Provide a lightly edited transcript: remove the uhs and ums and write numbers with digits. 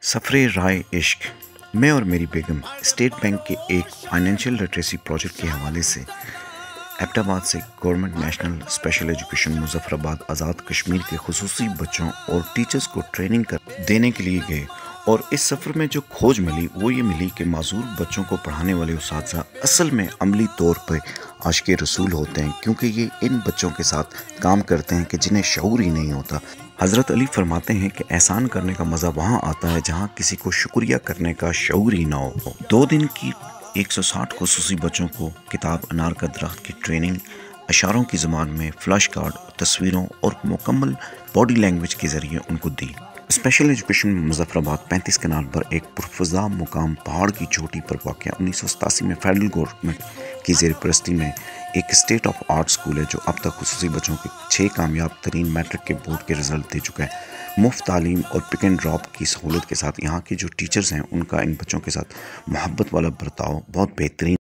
सफ़र राय इश्क। मैं और मेरी बेगम स्टेट बैंक के एक फाइनेंशियल लिटरेसी प्रोजेक्ट के हवाले से एबटाबाद से government national special education Muzaffarabad Azad Kashmir के खुसूसी बच्चों और टीचर्स को ट्रेनिंग देने के लिए गए। और इस सफ़र में जो खोज मिली वो ये मिली कि माजूर बच्चों को पढ़ाने वाले उस्ताद असल में अमली तौर पर आशिक़े रसूल होते हैं, क्योंकि ये इन बच्चों के साथ काम करते हैं कि जिन्हें शऊर ही नहीं होता। हज़रत अली फरमाते हैं कि एहसान करने का मज़ा वहाँ आता है जहाँ किसी को शुक्रिया करने का शऊर ही ना हो। 2 दिन की 160 खुसूसी बच्चों को किताब अनार का दरख्त की ट्रेनिंग, अशारों की ज़बान में फ्लैश कार्ड, तस्वीरों और मुकम्मल बॉडी लैंग्वेज के ज़रिए उनको दी। स्पेशल एजुकेशन मुजफ्फराबाद 35 कनाल पर एक पुरफ़ज़ा मुकाम पहाड़ की चोटी पर वाक़या 1987 में फेडरल गवर्नमेंट की ज़ेरपरस्ती में एक स्टेट ऑफ आर्ट स्कूल है, जो अब तक खुसूसी बच्चों के 6 कामयाब तरीन मैट्रिक के बोर्ड के रिज़ल्ट दे चुका है। मुफ्त तालीम और पिक एंड ड्रॉप की सहूलत के साथ यहाँ के जो टीचर्स हैं उनका इन बच्चों के साथ मोहब्बत वाला बर्ताव बहुत बेहतरीन